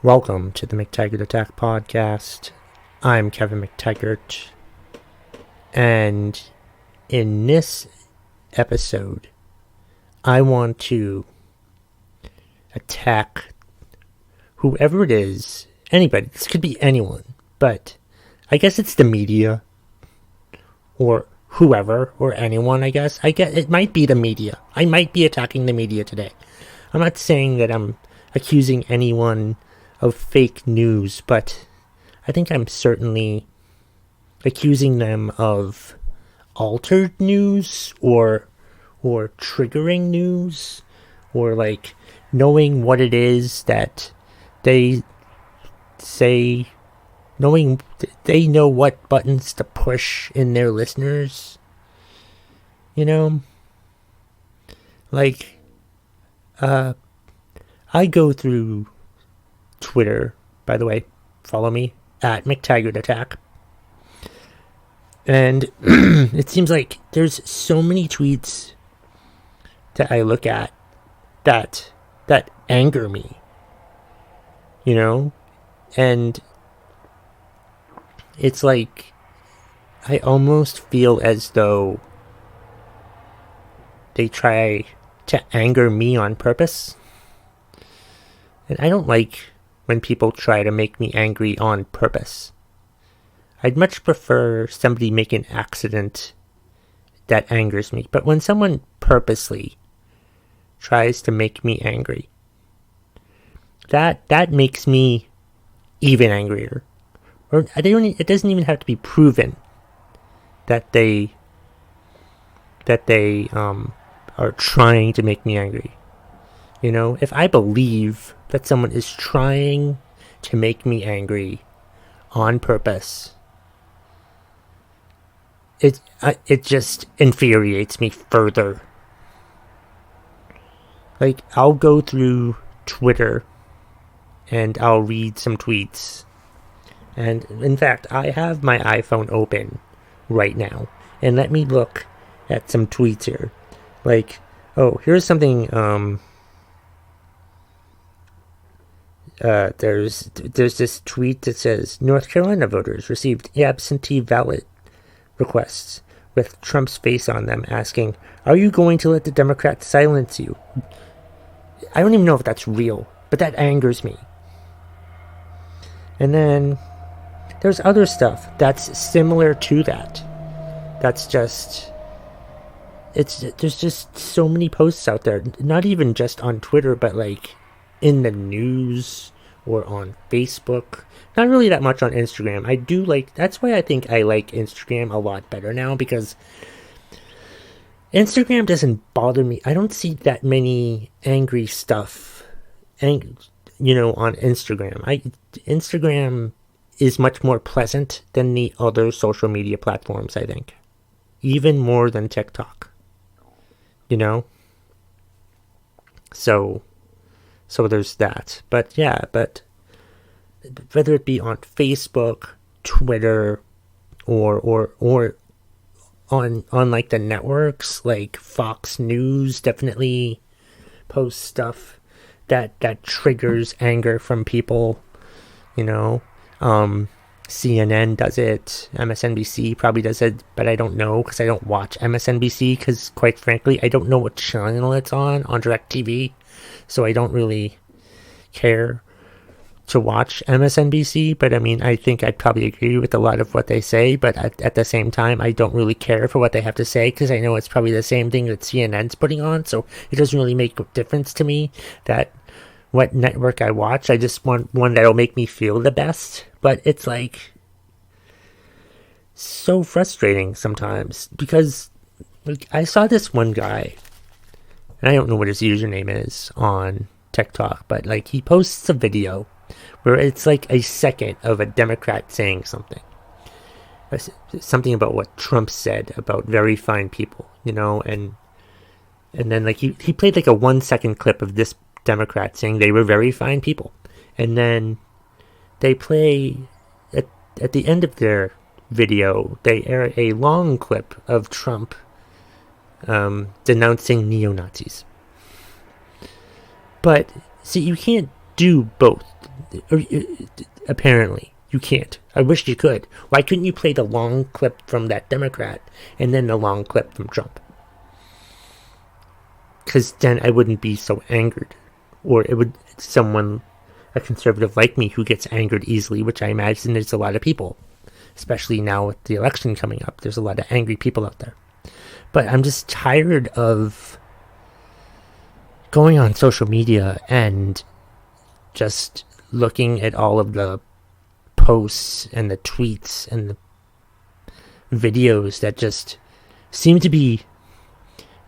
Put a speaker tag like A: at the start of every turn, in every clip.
A: Welcome to the McTaggart Attack Podcast. I'm Kevin McTaggart, and in this episode, I want to attack whoever it is, anybody. This could be anyone, but I guess it's the media, or whoever, or anyone, I guess. It might be the media. I might be attacking the media today. I'm not saying that I'm accusing anyone of fake news, but I think I'm certainly accusing them of altered news or triggering news, or like knowing what it is that they say, knowing they know what buttons to push in their listeners, like I go through Twitter, by the way. Follow me at McTaggart Attack. And it seems like there's so many tweets that I look at that anger me, and it's like I almost feel as though they try to anger me on purpose. And I don't like when people try to make me angry on purpose. I'd much prefer somebody make an accident that angers me. But when someone purposely tries to make me angry, that makes me even angrier. Or it doesn't even have to be proven that they are trying to make me angry. If I believe that someone is trying to make me angry on purpose, it just infuriates me further. Like, I'll go through Twitter and I'll read some tweets. And in fact, I have my iPhone open right now. And let me look at some tweets here. Like, here's something, there's this tweet that says, North Carolina voters received absentee ballot requests with Trump's face on them, asking, "Are you going to let the Democrats silence you?" I don't even know if that's real, but that angers me. And then there's other stuff that's similar to that. That's just, there's just so many posts out there, not even just on Twitter, but like in the news or on Facebook. Not really that much on Instagram. I do like, that's why I think I like Instagram a lot better now, because Instagram doesn't bother me. I don't see that many angry stuff, on Instagram. Instagram is much more pleasant than the other social media platforms, I think. Even more than TikTok. So there's that. But yeah, whether it be on Facebook, Twitter, or on like the networks, like Fox News definitely posts stuff that triggers anger from people, CNN does it, MSNBC probably does it, but I don't know, because I don't watch MSNBC, because quite frankly, I don't know what channel it's on DirecTV, so I don't really care to watch MSNBC. But I mean, I think I'd probably agree with a lot of what they say, but at the same time, I don't really care for what they have to say, because I know it's probably the same thing that CNN's putting on, so it doesn't really make a difference to me that what network I watch. I just want one that'll make me feel the best. But it's like so frustrating sometimes, because like I saw this one guy, and I don't know what his username is on TikTok, but like he posts a video where it's like a second of a Democrat saying something about what Trump said about very fine people, and then like he played like a 1 second clip of this Democrat saying they were very fine people, and then they play at the end of their video, they air a long clip of Trump denouncing neo-Nazis. But see, you can't do both. Or, apparently, you can't. I wish you could. Why couldn't you play the long clip from that Democrat and then the long clip from Trump? Because then I wouldn't be so angered. Or it would a conservative like me who gets angered easily, which I imagine there's a lot of people. Especially now with the election coming up. There's a lot of angry people out there. But I'm just tired of going on social media and just looking at all of the posts and the tweets and the videos that just seem to be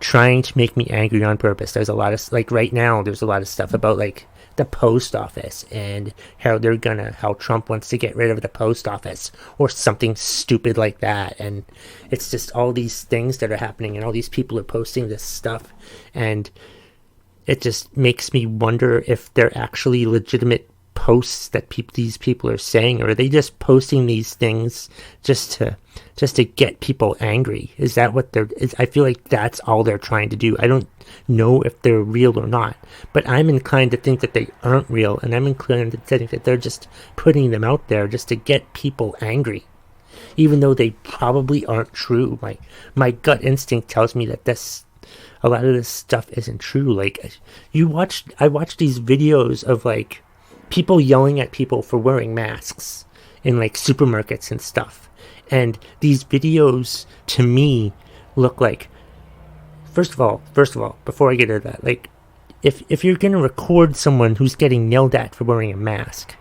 A: trying to make me angry on purpose. There's a lot of, like right now, there's a lot of stuff about like the post office and how Trump wants to get rid of the post office or something stupid like that. And it's just all these things that are happening and all these people are posting this stuff. And it just makes me wonder if they're actually legitimate posts that these people are saying, or are they just posting these things just to get people angry? Is that what I feel like that's all they're trying to do. I don't know if they're real or not, but I'm inclined to think that they aren't real, and I'm inclined to think that they're just putting them out there just to get people angry, even though they probably aren't true. My gut instinct tells me that a lot of this stuff isn't true. Like I watched these videos of like people yelling at people for wearing masks in like supermarkets and stuff. And these videos to me look like, first of all, before I get into that, like if you're going to record someone who's getting yelled at for wearing a mask,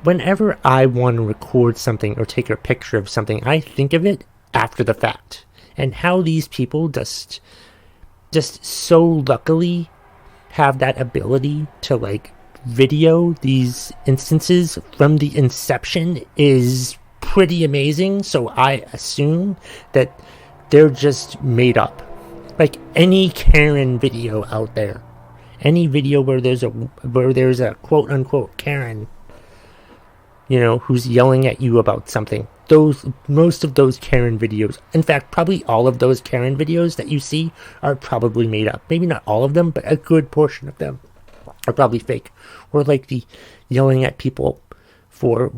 A: whenever I want to record something or take a picture of something, I think of it after the fact. And how these people just so luckily have that ability to like video these instances from the inception is pretty amazing. So I assume that they're just made up. Like any Karen video out there, any video where there's a quote unquote Karen, who's yelling at you about something. Most of those Karen videos, in fact, probably all of those Karen videos that you see are probably made up. Maybe not all of them, but a good portion of them are probably fake. Or like the yelling at people for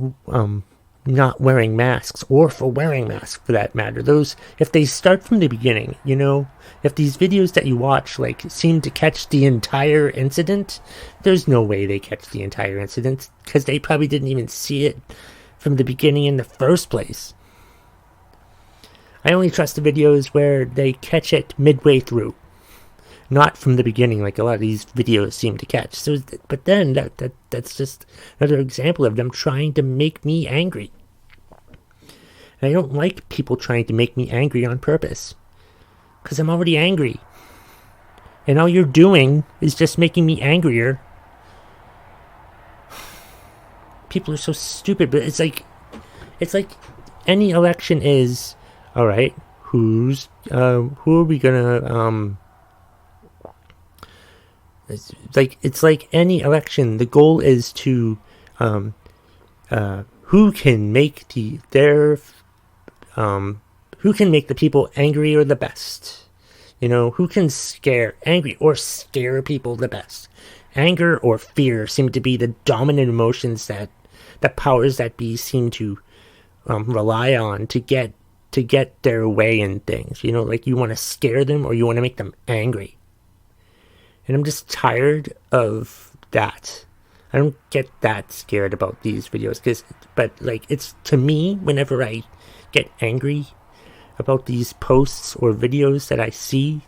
A: not wearing masks, or for wearing masks for that matter. Those, if they start from the beginning, if these videos that you watch like seem to catch the entire incident, there's no way they catch the entire incident, because they probably didn't even see it from the beginning in the first place. I only trust the videos where they catch it midway through, not from the beginning like a lot of these videos seem to catch. So, but then that's just another example of them trying to make me angry. And I don't like people trying to make me angry on purpose, because I'm already angry. And all you're doing is just making me angrier. People are so stupid, but it's like any election is, all right, who are we gonna, it's like any election, the goal is to, who can make the people angrier the best. Who can angry or scare people the best. Anger or fear seem to be the dominant emotions that the powers that be seem to rely on to get their way in things. Like you want to scare them or you want to make them angry. And I'm just tired of that. I don't get that scared about these videos, but it's, to me, whenever I get angry about these posts or videos that I see,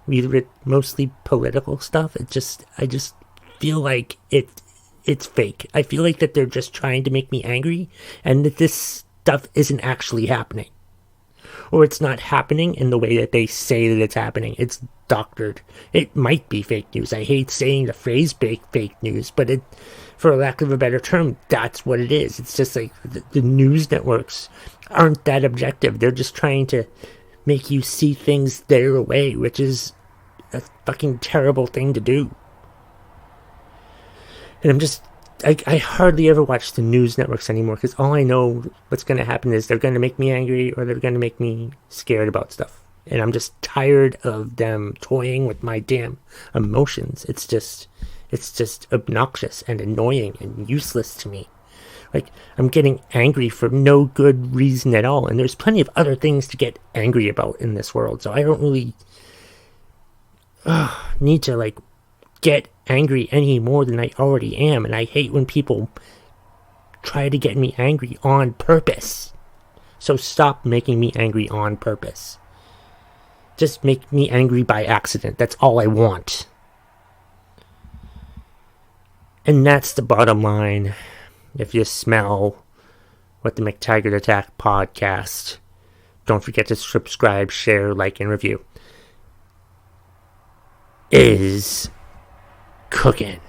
A: either mostly political stuff, I just feel like it's fake. I feel like that they're just trying to make me angry, and that this stuff isn't actually happening. Or it's not happening in the way that they say that it's happening. It's doctored. It might be fake news. I hate saying the phrase fake news, but for lack of a better term, that's what it is. It's just like the news networks aren't that objective. They're just trying to make you see things their way, which is a fucking terrible thing to do. And I hardly ever watch the news networks anymore, because all I know what's going to happen is they're going to make me angry or they're going to make me scared about stuff. And I'm just tired of them toying with my damn emotions. It's It's just obnoxious and annoying and useless to me. Like, I'm getting angry for no good reason at all, and there's plenty of other things to get angry about in this world, so I don't really need to, like, get angry any more than I already am, and I hate when people try to get me angry on purpose. So stop making me angry on purpose. Just make me angry by accident. That's all I want. And that's the bottom line. If you smell what the McTaggart Attack podcast, don't forget to subscribe, share, like, and review. Is cooking.